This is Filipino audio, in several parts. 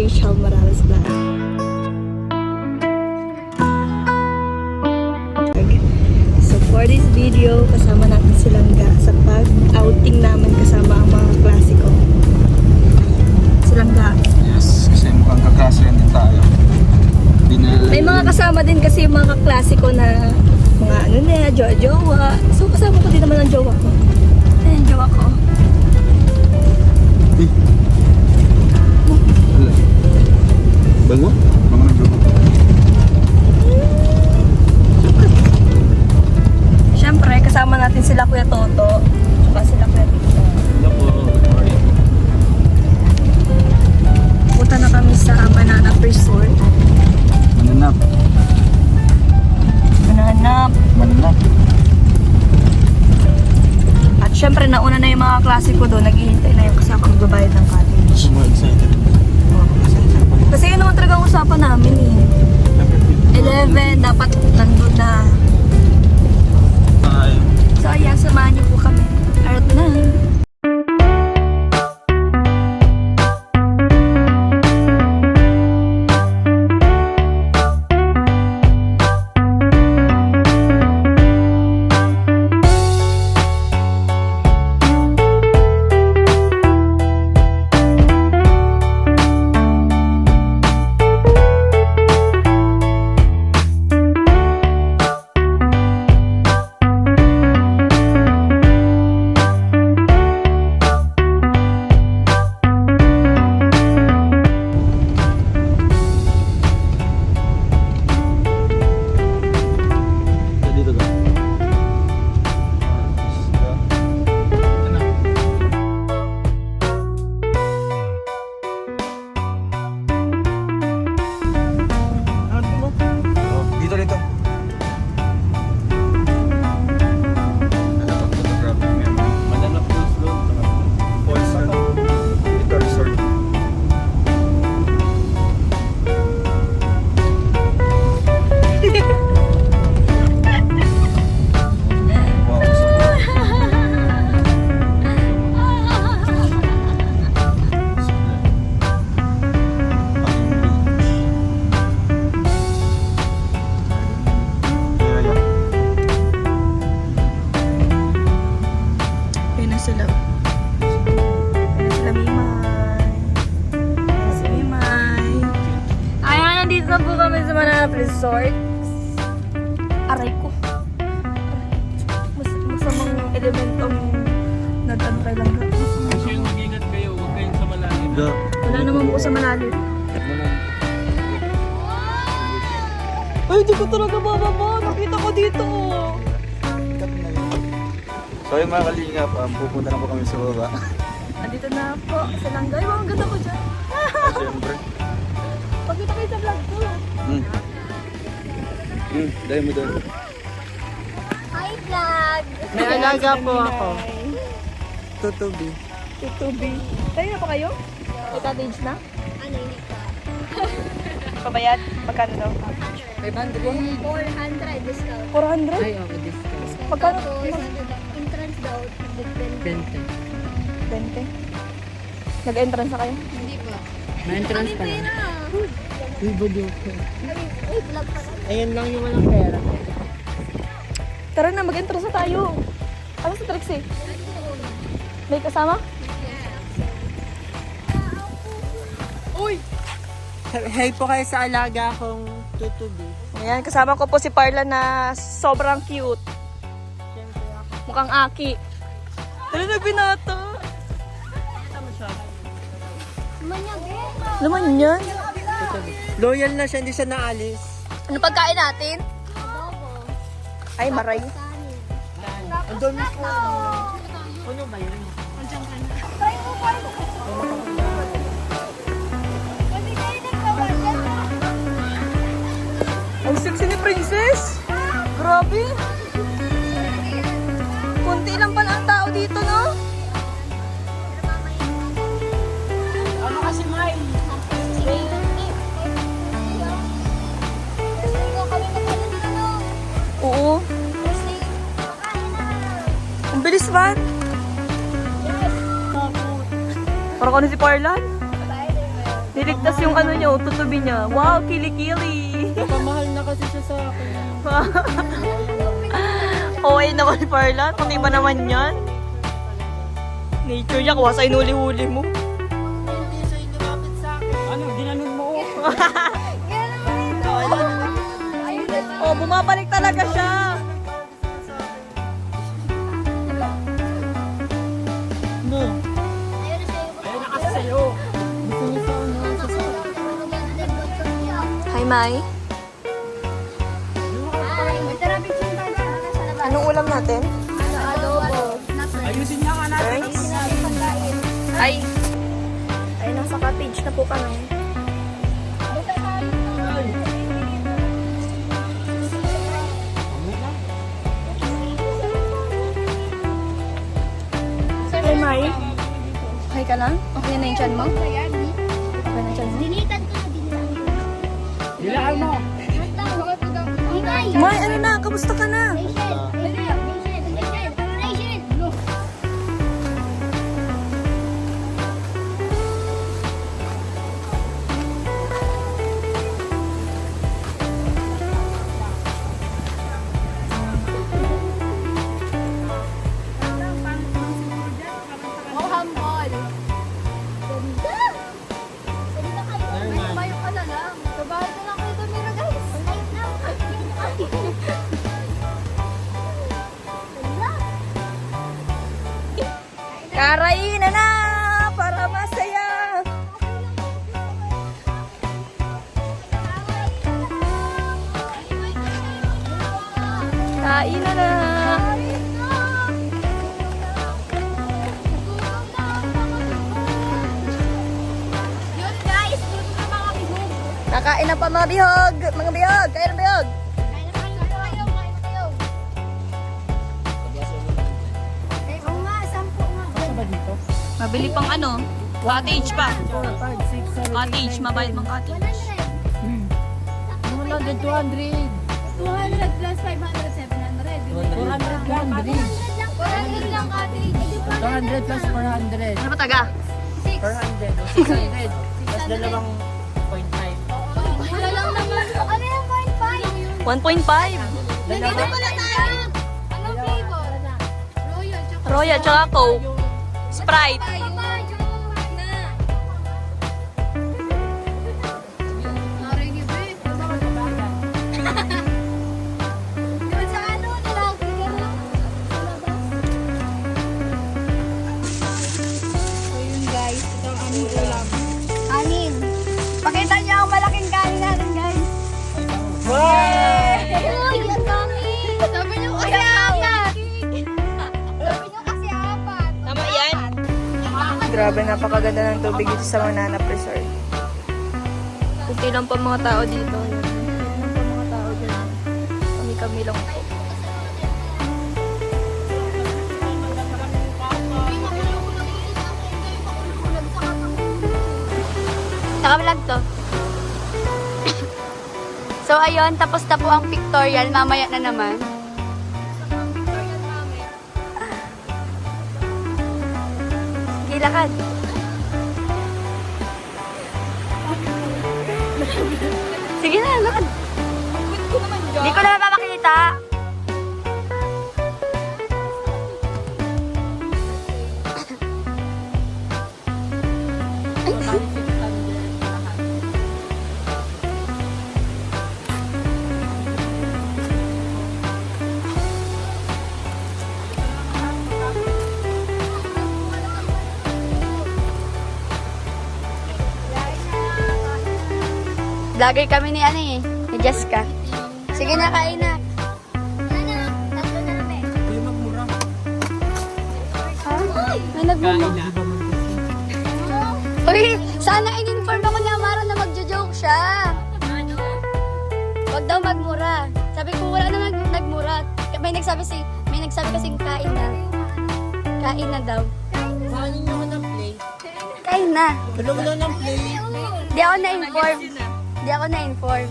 Rachel Morales Vlog. So for this video, kasama natin silang sa pag-outing namin kasama ang mga klasiko. Silang Yes, kasi mukhang kaklase yan din tayo. May mga kasama din kasi yung mga klasiko na mga ano na, jowa-jowa. So kasama ko din naman ang jowa ko. Ayan, jowa ko. Bango? Bango ng jowa. Siyempre, kasama natin sila Kuya Toto. Saka sila Kuya Tito. Hello po, good morning. Punta na kami sa Mananap Resort. Mananap. Mananap. At syempre, nauna na yung mga klasiko doon. Naghihintay na yung kasi ako magbabayad ng cottage. So more excited. Kasi yun naman talaga ang usapan namin eh. 11, dapat nandun na. So ayan, samahan niyo po kami. Arat na. Dito ka. Dito dito. Mananap Hills doon. Oyster. Ito resort. Wow, Ayun na sila. Ayun na sila, Mimay. Ayun si Mimay. Ayan, nandito na po kami sa Mananap Resort. Aray ko. Masamang elementong nag-ano kay lang. Kasi mag-ingat kayo, huwag kayong sa malalim. Wala naman po sa malalim. Ay, di ko talaga bababa. Nakita ko dito. So yung mga kalingap, pupunta na po kami sa baba. Nandito na po sa Langgay. Wow, ang ganda ko dyan. Siyempre. Pagkita kayo sa vlog ko. Dahil mo doon. Hi, vlog! May alaga po ako. Tutubi. Tutubi. Tayo na pa kayo? May cottage na? Ano, hindi pa. Pabayad? Magkano daw? 500 400 discount. 400? Ay, okay, discount. Magkano? Tapos, entrance daw, 20. 20. Nag-entrance na kayo? Hindi pa. May entrance pa lang. Uy, bago ko. Uy, vlog pa lang. Ayan lang yung walang pera. Tara na, mag-entrance na tayo. Ano sa Trixie? May kasama? Uy! Hey po kayo sa alaga akong tutubi. Ayan, kasama ko po si Parla na sobrang cute. Mukhang aki. Tara na, binata. Manyag eh. Laman yan. Loyal na siya, hindi siya naalis. Ano pagkain natin? Adobo. Ay, maray. Kanin. Ang dami po. Ano ba yun? Ang sexy ni Princess. Grabe. Kunti lang pala ang tao dito, no? Ano kasi May? Oo. Ang bilis man. Parang ano si Parlan? Niligtas yung ano niya, tutubi niya. Wow, kilikili. Nakamahal na kasi siya sa akin. Okay naman, Parla. Kung di ba naman yan? Nature niya, kuha sa inuli-huli mo. Hindi siya lumapit sa akin. Ano, ginanon mo? Oh, bumabalik talaga siya. No. Ayun na sa'yo. Ayun na kasi sa'yo. Gusto niya sa ano? Hi, Mai. Anong ulam natin? Ayusin niya ka natin. Ay, nasa cottage na po kami. Hi, Mai. Okay ka lang? Okay na yung chan mo? Okay na yung chan mo? Dinitan ko na, dinitan ko. Dilaan mo. Ingay! Mai, ano na? Kamusta ka na? Oh, hambol! Ganda! Ganda kayo. Mayo ka na lang. Babae na lang kayo tumira, guys. Light na. Ganda! Karaina na! Para masaya! Kain na na! Yun, guys. Dun na mga bihog. Kakain na pa mga bihog! Mga bihog! Kain na bihog! Kain na kayo. Oo nga, 10 nga. Ano ba dito? Mabili pang ano? Cottage pa. 4, 5, 6, 7, Cottage, mabayad mang cottage. 100, 200. 200 plus 500, 700. 400 lang, bilis. 400 lang, cottage. 200 plus 400. Ano ba taga? 400 o 600. Tapos dalawang 0.5. Wala lang naman. Ano yung 0.5? 1.5. Nandito pala tayo. Anong flavor? Royal, tsaka Royal, tsaka Coke. Sprite. tayo. Narinig ba eh? Doon sa ano, nilagi ka na. So yun guys, ito ang aming ulam. Kanin. Pakita niyo ang malaking kanin natin guys. Uy, ang dami! Sabi niyo kasi apat! Sabi niyo kasi apat! Tama yan. Grabe, napakaganda ng tubig dito sa Mananap Resort. Kunti lang pa mga tao dito. Kunti lang pa mga tao dito. Kami lang po. Naka-vlog to. So ayun, tapos na po ang pictorial. Mamaya na naman. Sige, lakad. Sige na, lakad. Hindi ko na mapapakita. Vlogger kami ni ano eh, ni Jessica. Sige na, kain na. Hindi magmura. Ha? May nagmumura. Uy, sana in-inform ako ni Amara na magjo-joke siya. Huwag daw magmura. Sabi ko, wala na nagmura. May nagsabi kasing kain na. Kain na daw. Saan nyo ng plate? Kain na. Tulog na ng plate. Di ako na-inform. Di ako na-inform.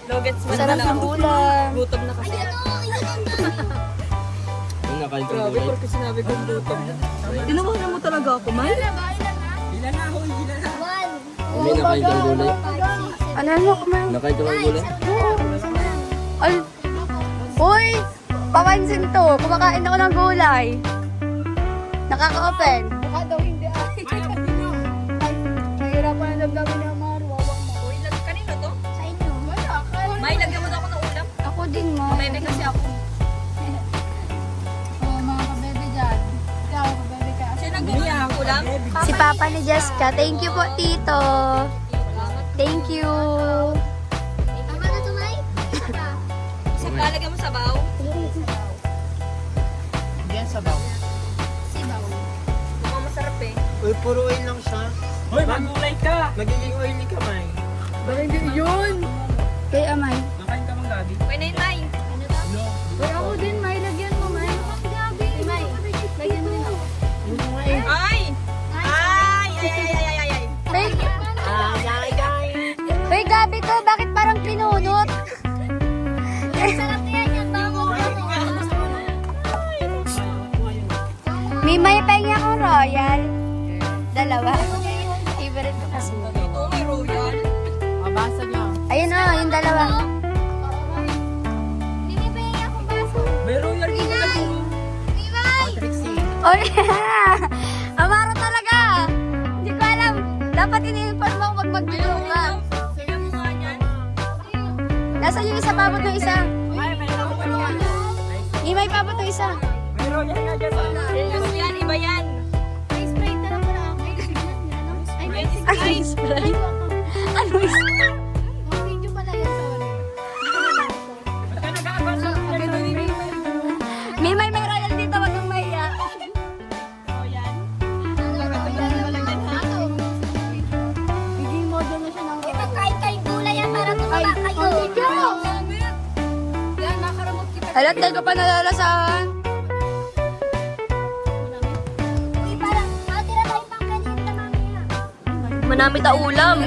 Logets mo Sarap ng ulam. Gutom na kasi. Grabe, porque sinabi kong gutom na. Tinawanan mo talaga ako, May? Ilan na ako, ilan na. 1, May nakain kang gulay. Ano mo kumain? Nakain ka ng gulay? Ay! Uy! Papansin to. Kumakain ako ng gulay. Nakaka-open. Baka daw hindi ay. Nahihirapan ang damdamin ni Amaro. Uy, kanino to? Sa inyo. May, lagyan mo daw ako ng ulam. Ako din mo. Bebe kasi ako. Oo, mga kabebe dyan. Ikaw, kabebe ka. Sino nagbili ng ulam? Si Papa ni Jessica. Thank you po, Tito. Thank you. Tama na tumay? Isang palagyan mo sabaw. Yan sabaw. Mukhang masarap eh. Uy, puro oil lang siya. Hoy, magulay ka! Nagiging oily ka, May. Kay Amay. Nakain ka mang gabi. Uy, Nay. Uy, ako din, may lagyan mo, may. May. Lagyan mo na. Ay! Ay! Hey, hey, Gabi ko, bakit parang pinunot? Sarap yan yan, bango. May pahinga akong royal. Dalawa. Favorite ko kasi. Ito may royal. Mabasa niya. Ayun o, yung dalawa. May royal din na po. Oh, yeah. Amaro talaga. Hindi ko alam. Dapat ini-inform ako pag mag-vlog ka. Sige mo nga yan. Nasaan yung isa? Pabot ng isa. May pabot ng isa. May royal nga dyan sa Ano yan? Iba yan. Ano yung spray? Ano yung spray? May royal dito. Wag mong mahiya. Biging model na siya ng Magkain-kain gulay yan para tumaba kayo. Yan, makaramot kita. Halat, dahil ko pa nalalasahan. Manami ta ulam.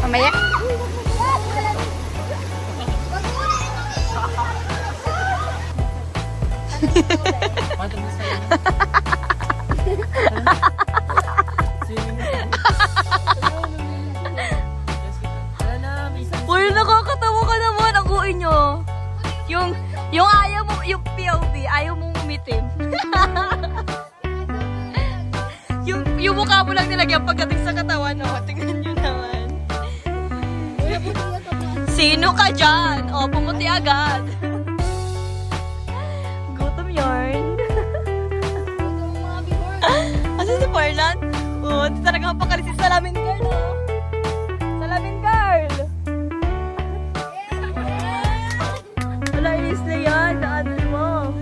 Mamaya. Uy, nakakatawa ka naman. Ang kuin nyo. Yung ayaw mo, yung POV, ayaw mong umitim. yung mukha mo lang nilagyan pagdating sa katawan, no? Tingnan nyo naman. Sino ka dyan? O, pumuti agad. Gutom yarn. Asan si Parlan? Oo, di talaga mapakali si Salamin Girl, oh. Salamin Girl! Wala, inis na yan. Daanan mo.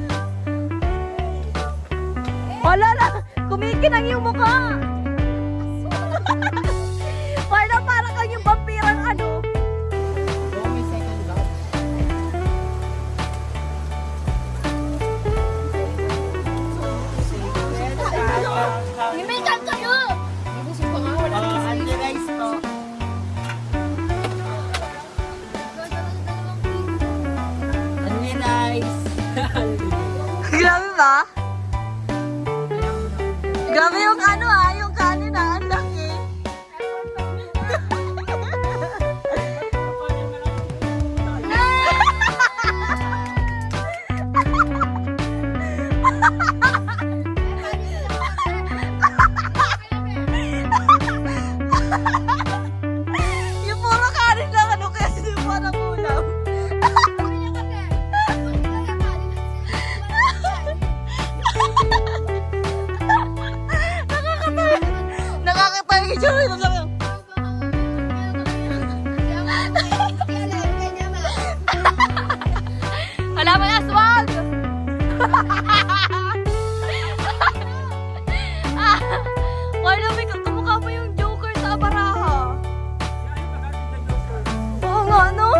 Wala na! Kumikinang yung mukha! Parang kang yung vampirang ano. Himikan kayo! Underize po. Underize. Grabe ba? Grabe yung ano yung kanin ang laki. Yung puro kanin lang ano kaya sinubuan ng ulam. Nakakatawa yung itsura nito sa akin. Wala pa na, swag! Wala, may kamukha mo yung Joker sa baraha. Oo nga, no?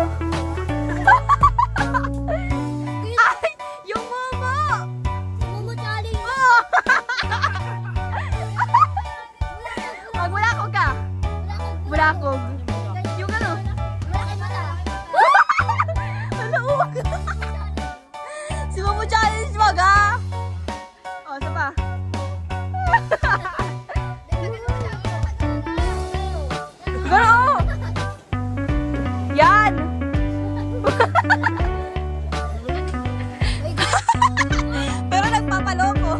Ay, yung momo! Oh! Magbulakog ka. Bulakog. Yung ano? Ano, uwag. Si Momo Challenge, wag ah. O, isa pa. Siguro, oh. Yan. Pero nagpapaloko.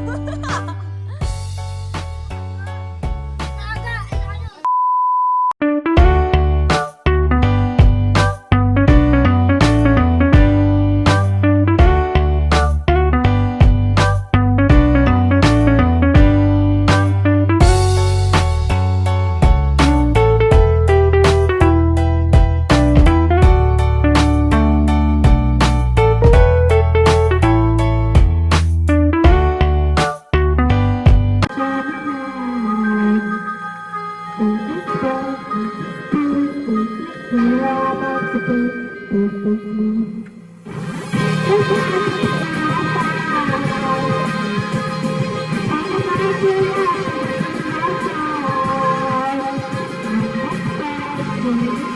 Thank you.